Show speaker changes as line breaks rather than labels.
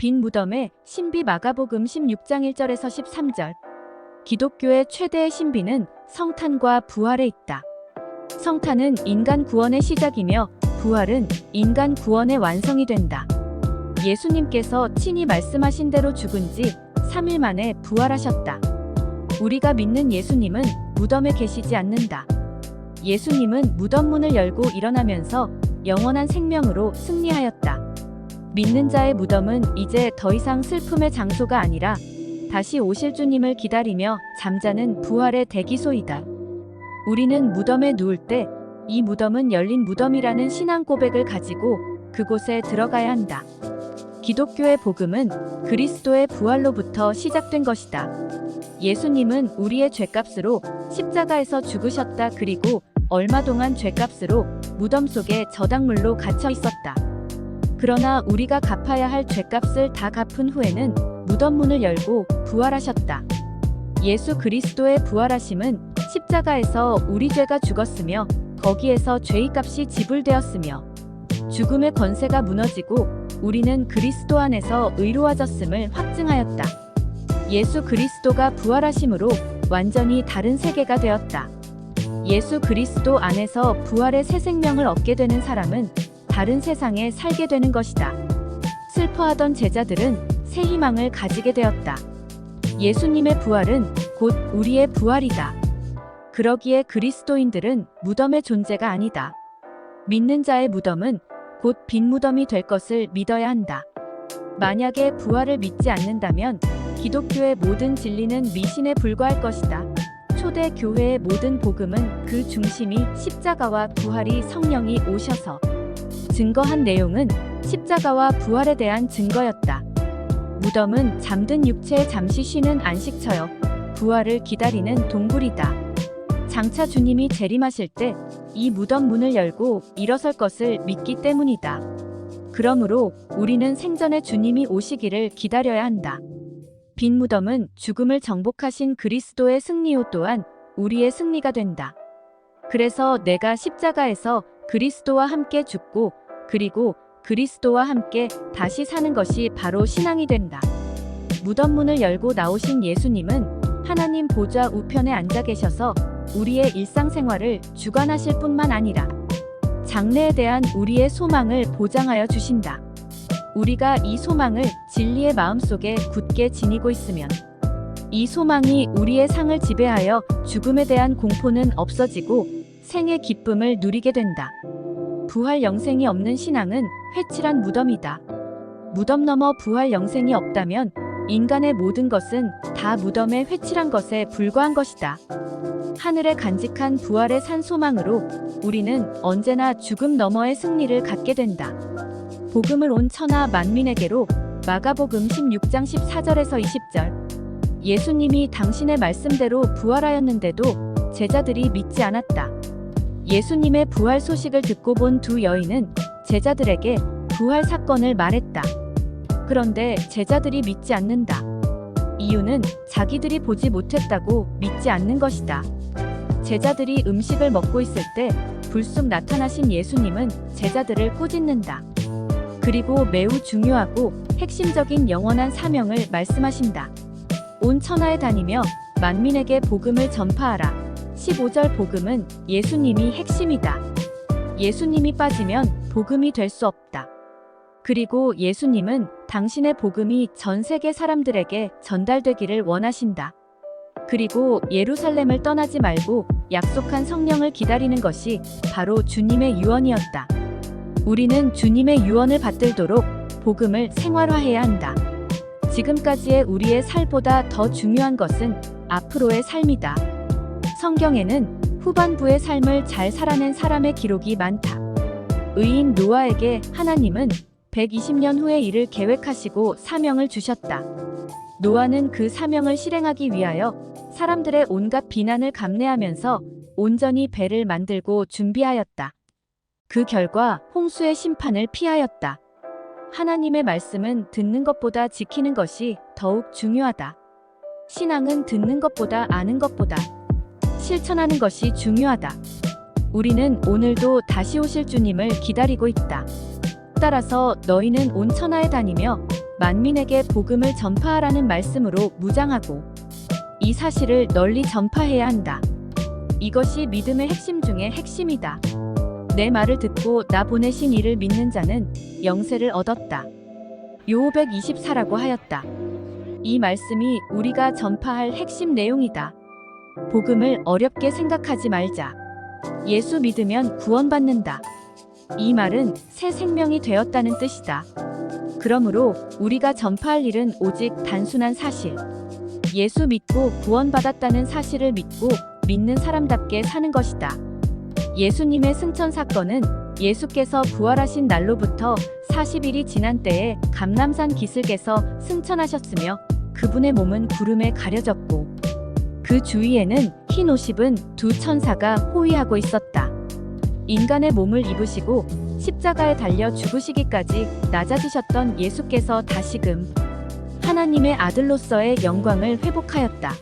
빈 무덤의 신비 마가복음 16장 1절에서 13절. 기독교의 최대의 신비는 성탄과 부활에 있다. 성탄은 인간 구원의 시작이며 부활은 인간 구원의 완성이 된다. 예수님께서 친히 말씀하신 대로 죽은 지 3일 만에 부활하셨다. 우리가 믿는 예수님은 무덤에 계시지 않는다. 예수님은 무덤 문을 열고 일어나면서 영원한 생명으로 승리하였다. 믿는 자의 무덤은 이제 더 이상 슬픔의 장소가 아니라 다시 오실 주님을 기다리며 잠자는 부활의 대기소이다. 우리는 무덤에 누울 때 이 무덤은 열린 무덤이라는 신앙 고백을 가지고 그곳에 들어가야 한다. 기독교의 복음은 그리스도의 부활로부터 시작된 것이다. 예수님은 우리의 죄값으로 십자가에서 죽으셨다. 그리고 얼마 동안 죄값으로 무덤 속에 저당물로 갇혀 있었다. 그러나 우리가 갚아야 할 죄값을 다 갚은 후에는 무덤 문을 열고 부활하셨다. 예수 그리스도의 부활하심은 십자가에서 우리 죄가 죽었으며 거기에서 죄의 값이 지불되었으며 죽음의 권세가 무너지고 우리는 그리스도 안에서 의로워졌음을 확증하였다. 예수 그리스도가 부활하심으로 완전히 다른 세계가 되었다. 예수 그리스도 안에서 부활의 새 생명을 얻게 되는 사람은 다른 세상에 살게 되는 것이다. 슬퍼하던 제자들은 새 희망을 가지게 되었다. 예수님의 부활은 곧 우리의 부활이다. 그러기에 그리스도인들은 무덤의 존재가 아니다. 믿는 자의 무덤은 곧 빈 무덤이 될 것을 믿어야 한다. 만약에 부활을 믿지 않는다면 기독교의 모든 진리는 미신에 불과할 것이다. 초대 교회의 모든 복음은 그 중심이 십자가와 부활이 성령이 오셔서 증거한 내용은 십자가와 부활에 대한 증거였다. 무덤은 잠든 육체에 잠시 쉬는 안식처여 부활을 기다리는 동굴이다. 장차 주님이 재림하실 때 이 무덤 문을 열고 일어설 것을 믿기 때문이다. 그러므로 우리는 생전에 주님이 오시기를 기다려야 한다. 빈 무덤은 죽음을 정복하신 그리스도의 승리요 또한 우리의 승리가 된다. 그래서 내가 십자가에서 그리스도와 함께 죽고 그리고 그리스도와 함께 다시 사는 것이 바로 신앙이 된다. 무덤 문을 열고 나오신 예수님은 하나님 보좌 우편에 앉아 계셔서 우리의 일상생활을 주관하실 뿐만 아니라 장래에 대한 우리의 소망을 보장하여 주신다. 우리가 이 소망을 진리의 마음속에 굳게 지니고 있으면 이 소망이 우리의 상을 지배하여 죽음에 대한 공포는 없어지고 생의 기쁨을 누리게 된다. 부활 영생이 없는 신앙은 회칠한 무덤이다. 무덤 너머 부활 영생이 없다면 인간의 모든 것은 다 무덤의 회칠한 것에 불과한 것이다. 하늘에 간직한 부활의 산 소망으로 우리는 언제나 죽음 너머의 승리를 갖게 된다. 복음을 온 천하 만민에게로 마가복음 16장 14절에서 20절. 예수님이 당신의 말씀대로 부활하였는데도 제자들이 믿지 않았다. 예수님의 부활 소식을 듣고 본 두 여인은 제자들에게 부활 사건을 말했다. 그런데 제자들이 믿지 않는다. 이유는 자기들이 보지 못했다고 믿지 않는 것이다. 제자들이 음식을 먹고 있을 때 불쑥 나타나신 예수님은 제자들을 꾸짖는다. 그리고 매우 중요하고 핵심적인 영원한 사명을 말씀하신다. 온 천하에 다니며 만민에게 복음을 전파하라. 15절 복음은 예수님이 핵심이다. 예수님이 빠지면 복음이 될 수 없다. 그리고 예수님은 당신의 복음이 전 세계 사람들에게 전달되기를 원하신다. 그리고 예루살렘을 떠나지 말고 약속한 성령을 기다리는 것이 바로 주님의 유언이었다. 우리는 주님의 유언을 받들도록 복음을 생활화해야 한다. 지금까지의 우리의 삶보다 더 중요한 것은 앞으로의 삶이다. 성경에는 후반부의 삶을 잘 살아낸 사람의 기록이 많다. 의인 노아에게 하나님은 120년 후의 일을 계획하시고 사명을 주셨다. 노아는 그 사명을 실행하기 위하여 사람들의 온갖 비난을 감내하면서 온전히 배를 만들고 준비하였다. 그 결과 홍수의 심판을 피하였다. 하나님의 말씀은 듣는 것보다 지키는 것이 더욱 중요하다. 신앙은 듣는 것보다 아는 것보다 실천하는 것이 중요하다. 우리는 오늘도 다시 오실 주님을 기다리고 있다. 따라서 너희는 온 천하에 다니며 만민에게 복음을 전파하라는 말씀으로 무장하고 이 사실을 널리 전파해야 한다. 이것이 믿음의 핵심 중의 핵심이다. 내 말을 듣고 나 보내신 이를 믿는 자는 영생을 얻었다. 요 124라고 하였다. 이 말씀이 우리가 전파할 핵심 내용이다. 복음을 어렵게 생각하지 말자. 예수 믿으면 구원받는다. 이 말은 새 생명이 되었다는 뜻이다. 그러므로 우리가 전파할 일은 오직 단순한 사실, 예수 믿고 구원받았다는 사실을 믿고 믿는 사람답게 사는 것이다. 예수님의 승천 사건은 예수께서 부활하신 날로부터 40일이 지난 때에 감람산 기슭에서 승천하셨으며 그분의 몸은 구름에 가려졌고 그 주위에는 흰 옷 입은 두 천사가 호위하고 있었다. 인간의 몸을 입으시고 십자가에 달려 죽으시기까지 낮아지셨던 예수께서 다시금 하나님의 아들로서의 영광을 회복하였다.